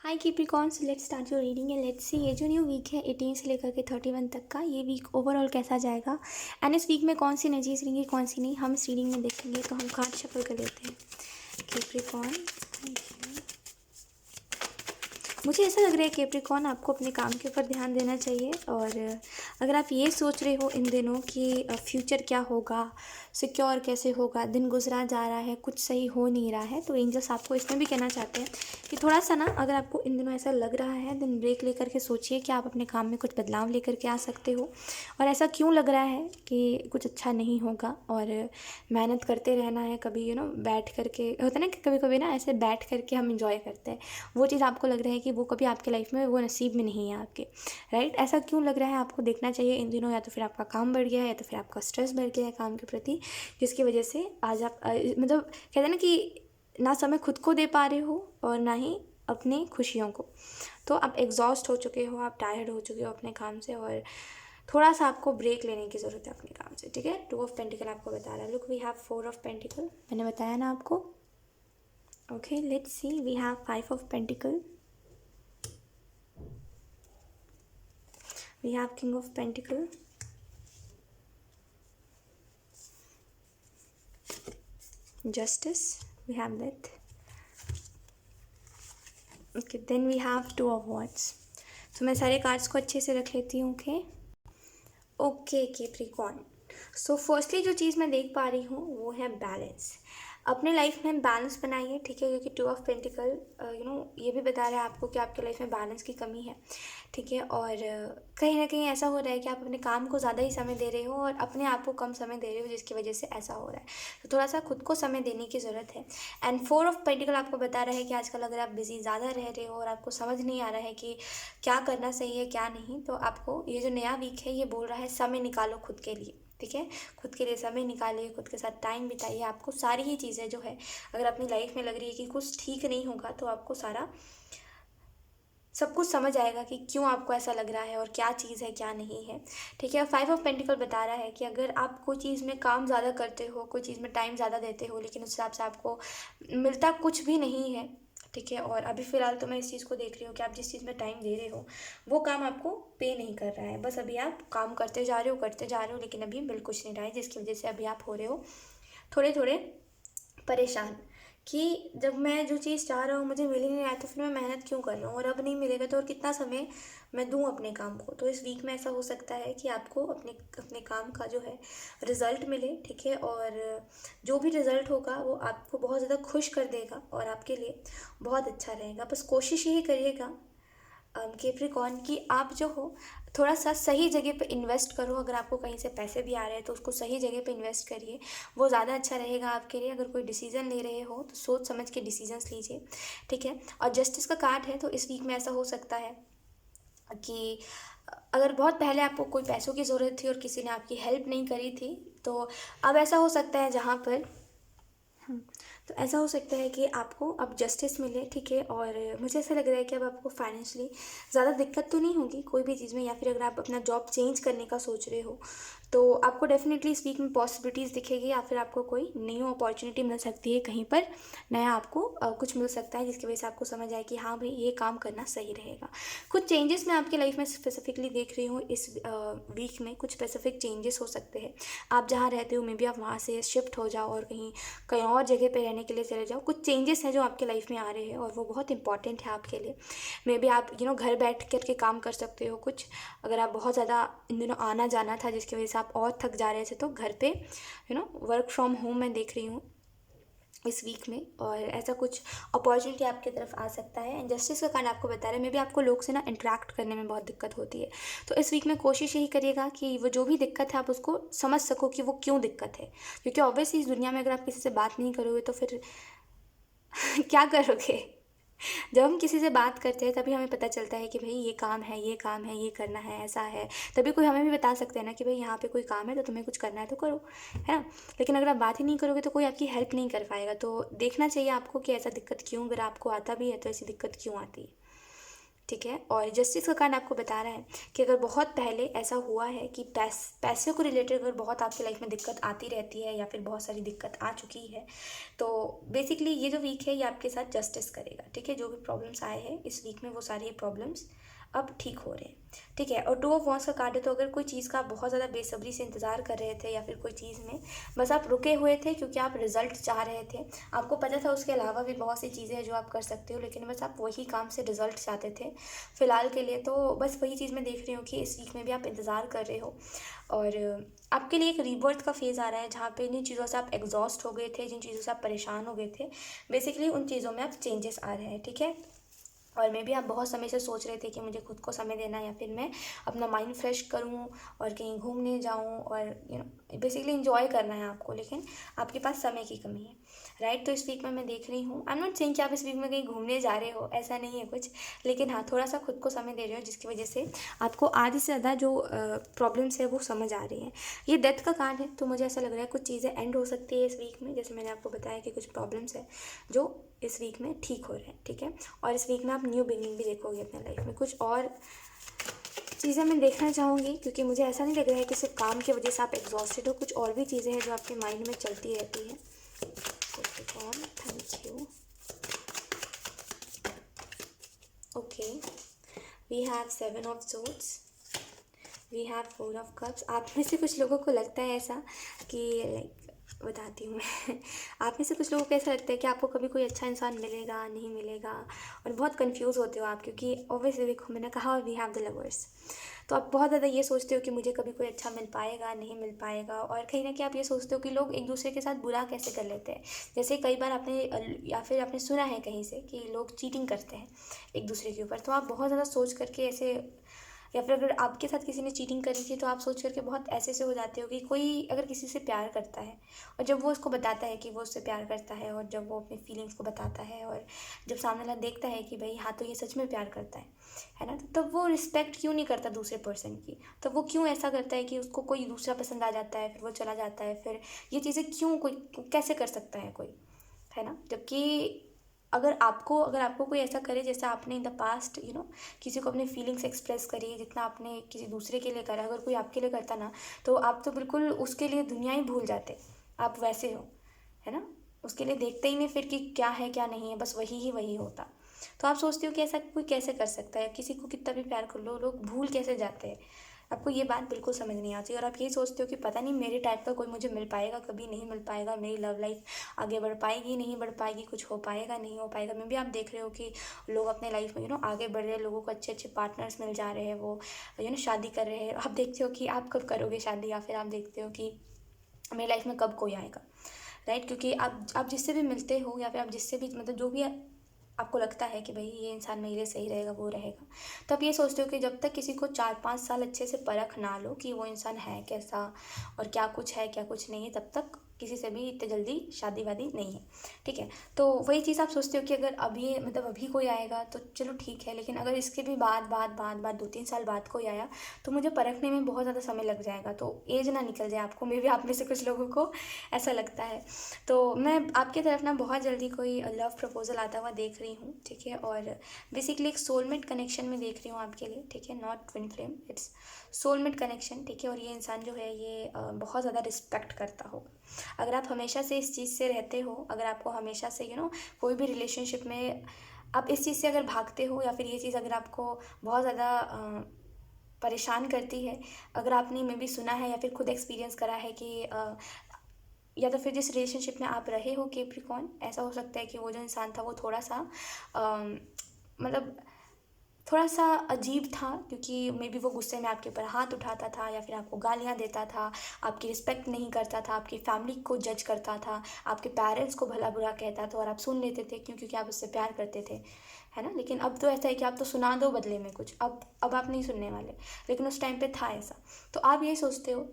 Hi Capricorns, let's start your reading and let's see ये जो new week है 18 से लेकर के 31 तक का, ये वीक ओवरऑल कैसा जाएगा एंड इस वीक में कौन सी एनर्जीज रहेंगी कौन सी नहीं, हम इस रीडिंग में देखेंगे। तो हम कार्ड शफल कर लेते हैं। कैप्रिकॉर्न, मुझे ऐसा लग रहा है कैप्रिकॉर्न आपको अपने काम के ऊपर ध्यान देना चाहिए। और अगर आप ये सोच रहे हो इन दिनों कि फ्यूचर क्या होगा, सिक्योर कैसे होगा, दिन गुजरा जा रहा है, कुछ सही हो नहीं रहा है, तो एंजल्स आपको इसमें भी कहना चाहते हैं कि थोड़ा सा ना, अगर आपको इन दिनों ऐसा लग रहा है, दिन ब्रेक लेकर के सोचिए कि आप अपने काम में कुछ बदलाव लेकर के आ सकते हो। और ऐसा क्यों लग रहा है कि कुछ अच्छा नहीं होगा और मेहनत करते रहना है, कभी बैठ करके होता है ना कि कभी कभी ना ऐसे बैठ करके हम इंजॉय करते हैं, वो चीज़ आपको लग रहा है कि वो कभी आपके लाइफ में वो नसीब में नहीं है आपके, राइट। ऐसा क्यों लग रहा है आपको देखना चाहिए इन दिनों, या तो फिर आपका काम बढ़ गया है या तो फिर आपका स्ट्रेस बढ़ गया है काम के प्रति, जिसकी वजह से आज आप मतलब कहते हैं ना कि ना समय खुद को दे पा रहे हो और ना ही अपनी खुशियों को। तो आप एग्जॉस्ट हो चुके हो, आप टायर्ड हो चुके हो अपने काम से और थोड़ा सा आपको ब्रेक लेने की ज़रूरत है अपने काम से, ठीक है। 2 ऑफ पेंटिकल आपको बता रहा है। Look, we have 4 of pentacle, मैंने बताया ना आपको। Okay, let's see, we have 5 of pentacle, we have king of pentacle, justice, we have that. Okay, then we have 2 of wands. तो मैं सारे कार्ड्स को अच्छे से रख लेती हूँ। ओके कैप्रिकॉर्न, सो फर्स्टली जो चीज़ मैं देख पा रही हूँ वो है बैलेंस। अपने लाइफ में बैलेंस बनाइए, ठीक है, क्योंकि 2 ऑफ पेंटिकल ये भी बता रहा है आपको कि आपके लाइफ में बैलेंस की कमी है, ठीक है। और कहीं ना कहीं ऐसा हो रहा है कि आप अपने काम को ज़्यादा ही समय दे रहे हो और अपने आप को कम समय दे रहे हो, जिसकी वजह से ऐसा हो रहा है। तो थोड़ा सा खुद को समय देने की ज़रूरत है। एंड 4 ऑफ पेंटिकल आपको बता रहा है कि आजकल अगर आप बिज़ी ज़्यादा रह रहे हो और आपको समझ नहीं आ रहा है कि क्या करना सही है क्या नहीं, तो आपको ये जो नया वीक है ये बोल रहा है समय निकालो खुद के लिए, ठीक है। खुद के लिए समय निकालिए, खुद के साथ टाइम बिताइए। आपको सारी ही चीज़ें जो है, अगर अपनी लाइफ में लग रही है कि कुछ ठीक नहीं होगा, तो आपको सारा सब कुछ समझ आएगा कि क्यों आपको ऐसा लग रहा है और क्या चीज़ है क्या नहीं है, ठीक है। 5 ऑफ पेंटिकल बता रहा है कि अगर आप कोई चीज़ में काम ज़्यादा करते हो, कोई चीज़ में टाइम ज़्यादा देते हो, लेकिन उस हिसाब से आपको मिलता कुछ भी नहीं है, ठीक है। और अभी फ़िलहाल तो मैं इस चीज़ को देख रही हूँ कि आप जिस चीज़ में टाइम दे रहे हो वो काम आपको पे नहीं कर रहा है। बस अभी आप काम करते जा रहे हो, लेकिन अभी मिल कुछ नहीं रहा है, जिसकी वजह से अभी आप हो रहे हो थोड़े थोड़े परेशान कि जब मैं जो चीज़ चाह रहा हूँ मुझे मिल ही नहीं रहा है, तो फिर मैं मेहनत क्यों कर रहा हूँ, और अब नहीं मिलेगा तो और कितना समय मैं दूँ अपने काम को। तो इस वीक में ऐसा हो सकता है कि आपको अपने अपने काम का जो है रिज़ल्ट मिले, ठीक है। और जो भी रिज़ल्ट होगा वो आपको बहुत ज़्यादा खुश कर देगा और आपके लिए बहुत अच्छा रहेगा। बस कोशिश यही करिएगा कैप्रिकॉर्न कि आप जो हो थोड़ा सा सही जगह पे इन्वेस्ट करो। अगर आपको कहीं से पैसे भी आ रहे हैं तो उसको सही जगह पे इन्वेस्ट करिए, वो ज़्यादा अच्छा रहेगा आपके लिए। अगर कोई डिसीजन ले रहे हो तो सोच समझ के डिसीजंस लीजिए, ठीक है। और जस्टिस का कार्ड है, तो इस वीक में ऐसा हो सकता है कि अगर बहुत पहले आपको कोई पैसों की ज़रूरत थी और किसी ने आपकी हेल्प नहीं करी थी, तो अब ऐसा हो सकता है जहाँ पर तो ऐसा हो सकता है कि आपको अब जस्टिस मिले, ठीक है। और मुझे ऐसा लग रहा है कि अब आपको फाइनेंशियली ज़्यादा दिक्कत तो नहीं होगी कोई भी चीज़ में, या फिर अगर आप अपना जॉब चेंज करने का सोच रहे हो तो आपको डेफिनेटली इस वीक में पॉसिबिलिटीज़ दिखेगी, या फिर आपको कोई न्यू अपॉर्चुनिटी मिल सकती है, कहीं पर नया आपको कुछ मिल सकता है, जिसकी वजह से आपको समझ आए कि हाँ भाई ये काम करना सही रहेगा। कुछ चेंजेस मैं आपकी लाइफ में स्पेसिफिकली देख रही हूँ इस वीक में, कुछ स्पेसिफिक चेंजेस हो सकते हैं। आप जहाँ रहते हो मे बी आप वहाँ से शिफ्ट हो जाओ और कहीं कहीं और जगह पे रहने के लिए चले जाओ। कुछ चेंजेस हैं जो आपके लाइफ में आ रहे हैं और वो बहुत इंपॉर्टेंट है आपके लिए। मे बी आप घर बैठ कर के काम कर सकते हो कुछ, अगर आप बहुत ज़्यादा इन दिनों आना जाना था जिसकी वजह से आप और थक जा रहे थे, तो घर पे वर्क फ्रॉम होम मैं देख रही हूँ इस वीक में, और ऐसा कुछ अपॉर्चुनिटी आपकी तरफ आ सकता है। एंड जस्टिस का कार्ड आपको बता रहा है मे बी आपको लोग से ना इंटरेक्ट करने में बहुत दिक्कत होती है, तो इस वीक में कोशिश यही करिएगा कि वो जो भी दिक्कत है आप उसको समझ सको कि वो क्यों दिक्कत है, क्योंकि ऑब्वियसली इस दुनिया में अगर आप किसी से बात नहीं करोगे तो फिर क्या करोगे। जब हम किसी से बात करते हैं तभी हमें पता चलता है कि भाई ये काम है, ये काम है, ये करना है, ऐसा है। तभी कोई हमें भी बता सकते हैं ना कि भाई यहाँ पे कोई काम है तो तुम्हें कुछ करना है तो करो, है ना। लेकिन अगर आप बात ही नहीं करोगे तो कोई आपकी हेल्प नहीं कर पाएगा। तो देखना चाहिए आपको कि ऐसा दिक्कत क्यों, अगर आपको आता भी है तो ऐसी दिक्कत क्यों आती है, ठीक है। और जस्टिस का कार्ड आपको बता रहा है कि अगर बहुत पहले ऐसा हुआ है कि पैसे को रिलेटेड अगर बहुत आपकी लाइफ में दिक्कत आती रहती है या फिर बहुत सारी दिक्कत आ चुकी है, तो बेसिकली ये जो वीक है ये आपके साथ जस्टिस करेगा, ठीक है। जो भी प्रॉब्लम्स आए हैं इस वीक में वो सारी प्रॉब्लम्स अब ठीक हो रहे हैं, ठीक है। और 2 ऑफ वॉन्ड्स का कार्ड है, तो अगर कोई चीज़ का आप बहुत ज़्यादा बेसब्री से इंतज़ार कर रहे थे या फिर कोई चीज़ में बस आप रुके हुए थे क्योंकि आप रिजल्ट चाह रहे थे, आपको पता था उसके अलावा भी बहुत सी चीज़ें हैं जो आप कर सकते हो, लेकिन बस आप वही काम से रिजल्ट चाहते थे फ़िलहाल के लिए, तो बस वही चीज़ मैं देख रही हूँ कि इस वीक में भी आप इंतज़ार कर रहे हो। और आपके लिए एक रीबर्थ का फेज़ आ रहा है जहाँ पे जिन चीज़ों से आप एग्जॉस्ट हो गए थे, जिन चीज़ों से आप परेशान हो गए थे, बेसिकली उन चीज़ों में अब चेंजेस आ रहे हैं, ठीक है। और मे भी आप बहुत समय से सोच रहे थे कि मुझे खुद को समय देना है या फिर मैं अपना माइंड फ्रेश करूं और कहीं घूमने जाऊं और बेसिकली इंजॉय करना है आपको, लेकिन आपके पास समय की कमी है, राइट। तो इस वीक में मैं देख रही हूँ, आई एम नॉट सेइंग कि आप इस वीक में कहीं घूमने जा रहे हो, ऐसा नहीं है कुछ, लेकिन हाँ थोड़ा सा खुद को समय दे रहे हो जिसकी वजह से आपको आधे से ज़्यादा जो प्रॉब्लम्स है वो समझ आ रही हैं। ये डेथ का कार्ड है, तो मुझे ऐसा लग रहा है कुछ चीज़ें एंड हो सकती है इस वीक में, जैसे मैंने आपको बताया कि कुछ प्रॉब्लम्स है जो इस वीक में ठीक हो रहे हैं, ठीक है। और इस वीक में आप न्यू बिगनिंग भी देखोगे अपने लाइफ में। कुछ और चीज़ें मैं देखना चाहूँगी क्योंकि मुझे ऐसा नहीं लग रहा है कि सिर्फ काम की वजह से आप एग्जॉस्टेड हो, कुछ और भी चीज़ें हैं जो आपके माइंड में चलती रहती हैं। Thank you. Okay, we have 7 of swords, we have 4 of cups. आप में से कुछ लोगों को लगता है ऐसा कि लाइक बताती हूँ मैं आप में से कुछ लोगों को ऐसा लगता है कि आपको कभी कोई अच्छा इंसान मिलेगा नहीं मिलेगा, और बहुत कंफ्यूज होते हो आप क्योंकि ऑब्वियसली देखो मैंने कहा वी हैव द लवर्स, तो आप बहुत ज़्यादा ये सोचते हो कि मुझे कभी कोई अच्छा मिल पाएगा नहीं मिल पाएगा, और कहीं ना कहीं आप ये सोचते हो कि लोग एक दूसरे के साथ बुरा कैसे कर लेते हैं। जैसे कई बार आपने या फिर आपने सुना है कहीं से कि लोग चीटिंग करते हैं एक दूसरे के ऊपर, तो आप बहुत ज़्यादा सोच करके ऐसे, या फिर अगर आपके साथ किसी ने चीटिंग करी थी तो आप सोच करके बहुत ऐसे से हो जाते हो कि कोई अगर किसी से प्यार करता है और जब वो उसको बताता है कि वो उससे प्यार करता है, और जब वो अपनी फीलिंग्स को बताता है, और जब सामने वाला देखता है कि भाई हाँ तो ये सच में प्यार करता है ना, तो तब वो रिस्पेक्ट क्यों नहीं करता दूसरे पर्सन की, तब वो क्यों ऐसा करता है कि उसको कोई दूसरा पसंद आ जाता है फिर वो चला जाता है, फिर ये चीज़ें क्यों कोई कैसे कर सकता है कोई, है ना। जबकि अगर आपको कोई ऐसा करे जैसा आपने इन द पास्ट किसी को अपने फीलिंग्स एक्सप्रेस करी जितना आपने किसी दूसरे के लिए करा, अगर कोई आपके लिए करता ना तो आप तो बिल्कुल उसके लिए दुनिया ही भूल जाते, आप वैसे हो, है ना। उसके लिए देखते ही नहीं फिर कि क्या है क्या नहीं है, बस वही ही वही होता। तो आप सोचते हो कि ऐसा कोई कैसे कर सकता है, किसी को कितना भी प्यार कर लो लोग भूल कैसे जाते हैं। आपको ये बात बिल्कुल समझ नहीं आती और आप ये सोचते हो कि पता नहीं मेरे टाइप का कोई मुझे मिल पाएगा, कभी नहीं मिल पाएगा, मेरी लव लाइफ आगे बढ़ पाएगी नहीं बढ़ पाएगी, कुछ हो पाएगा नहीं हो पाएगा। मैं भी आप देख रहे हो कि लोग अपने लाइफ में आगे बढ़ रहे हैं, लोगों को अच्छे अच्छे पार्टनर्स मिल जा रहे हैं, वो शादी कर रहे हैं। आप देखते हो कि आप कब करोगे शादी, या फिर आप देखते हो कि मेरी लाइफ में कब कोई आएगा, राइट। क्योंकि आप जिससे भी मिलते हो या फिर आप जिससे भी मतलब जो भी आपको लगता है कि भाई ये इंसान मेरे लिए सही रहेगा वो रहेगा, तो आप ये सोचते हो कि जब तक किसी को 4-5 साल अच्छे से परख ना लो कि वो इंसान है कैसा और क्या कुछ है क्या कुछ नहीं है, तब तक किसी से भी इतने जल्दी शादी वादी नहीं है, ठीक है। तो वही चीज़ आप सोचते हो कि अगर अभी मतलब अभी कोई आएगा तो चलो ठीक है, लेकिन अगर इसके भी बाद 2-3 साल बाद कोई आया तो मुझे परखने में बहुत ज़्यादा समय लग जाएगा, तो एज ना निकल जाए आपको। मे भी आप में से कुछ लोगों को ऐसा लगता है। तो मैं आपकी तरफ ना बहुत जल्दी कोई लव प्रपोजल आता हुआ देख रही हूँ, ठीक है। और बेसिकली एक सोलमेट कनेक्शन में देख रही हूँ आपके लिए, ठीक है। Not twin flame, it's soulmate connection, ठीक है। और ये इंसान जो है ये बहुत ज़्यादा रिस्पेक्ट करता होगा। अगर आप हमेशा से इस चीज़ से रहते हो, अगर आपको हमेशा से कोई भी रिलेशनशिप में आप इस चीज़ से अगर भागते हो, या फिर ये चीज़ अगर आपको बहुत ज़्यादा परेशान करती है, अगर आपने मे भी सुना है या फिर खुद एक्सपीरियंस करा है कि या तो फिर जिस रिलेशनशिप में आप रहे हो कैप्रिकॉर्न, ऐसा हो सकता है कि वो जो इंसान था वो थोड़ा सा मतलब थोड़ा सा अजीब था, क्योंकि मे बी वो गुस्से में आपके ऊपर हाथ उठाता था या फिर आपको गालियाँ देता था, आपकी रिस्पेक्ट नहीं करता था, आपकी फैमिली को जज करता था, आपके पेरेंट्स को भला बुरा कहता था और आप सुन लेते थे क्योंकि आप उससे प्यार करते थे, है ना। लेकिन अब तो ऐसा है कि आप तो सुना दो बदले में कुछ, अब आप नहीं सुनने वाले, लेकिन उस टाइम पे था ऐसा। तो आप ये सोचते हो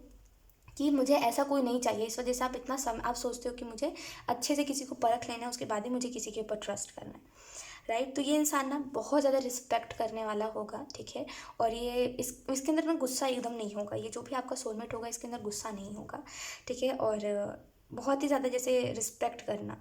कि मुझे ऐसा कोई नहीं चाहिए, इस वजह से आप इतना आप सोचते हो कि मुझे अच्छे से किसी को परख लेना है, उसके बाद ही मुझे किसी के ऊपर ट्रस्ट करना है, राइट। तो ये इंसान ना बहुत ज़्यादा रिस्पेक्ट करने वाला होगा, ठीक है। और ये इसके अंदर ना गुस्सा एकदम नहीं होगा, ये जो भी आपका सोलमेट होगा इसके अंदर गुस्सा नहीं होगा, ठीक है। और बहुत ही ज़्यादा जैसे रिस्पेक्ट करना,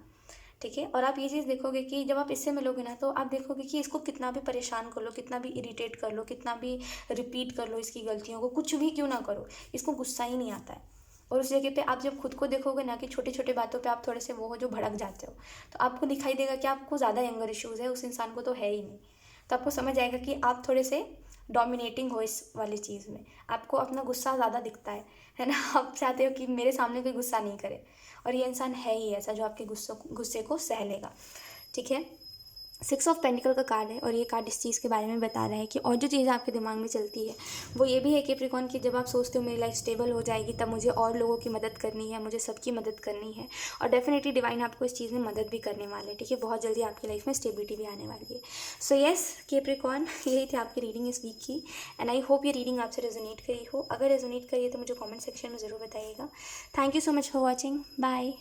ठीक है। और आप ये चीज़ देखोगे कि जब आप इससे मिलोगे ना, तो आप देखोगे कि इसको कितना भी परेशान कर लो, कितना भी इरिटेट कर लो, कितना भी रिपीट कर लो इसकी गलतियों को, कुछ भी क्यों ना करो, इसको गुस्सा ही नहीं आता है। और उस जगह पे आप जब खुद को देखोगे ना कि छोटी छोटी बातों पे आप थोड़े से वो हो जो भड़क जाते हो, तो आपको दिखाई देगा कि आपको ज़्यादा एंगर इश्यूज़ है, उस इंसान को तो है ही नहीं। तो आपको समझ आएगा कि आप थोड़े से डोमिनेटिंग हो इस वाली चीज़ में, आपको अपना गुस्सा ज़्यादा दिखता है ना। आप चाहते हो कि मेरे सामने कोई गुस्सा नहीं करे, और ये इंसान है ही ऐसा जो आपके गुस्से को सह लेगा, ठीक है। 6 ऑफ पेंटिकल का कार्ड है, और ये कार्ड इस चीज़ के बारे में बता रहा है कि और जो चीज़ आपके दिमाग में चलती है वो ये भी है कैप्रिकॉर्न कि जब आप सोचते हो मेरी लाइफ स्टेबल हो जाएगी, तब मुझे और लोगों की मदद करनी है, मुझे सबकी मदद करनी है, और डेफिनेटली डिवाइन आपको इस चीज़ में मदद भी करने वाले हैं, ठीक है। बहुत जल्दी आपकी लाइफ में स्टेबिलिटी भी आने वाली है। सो येस कैप्रिकॉर्न, यही थी आपकी रीडिंग इस वीक की, एंड आई होप ये रीडिंग आपसे रेजोनेट करी हो। अगर रेजोनेट करी है तो मुझे कॉमेंट सेक्शन में ज़रूर बताइएगा। Thank you so much for watching, bye.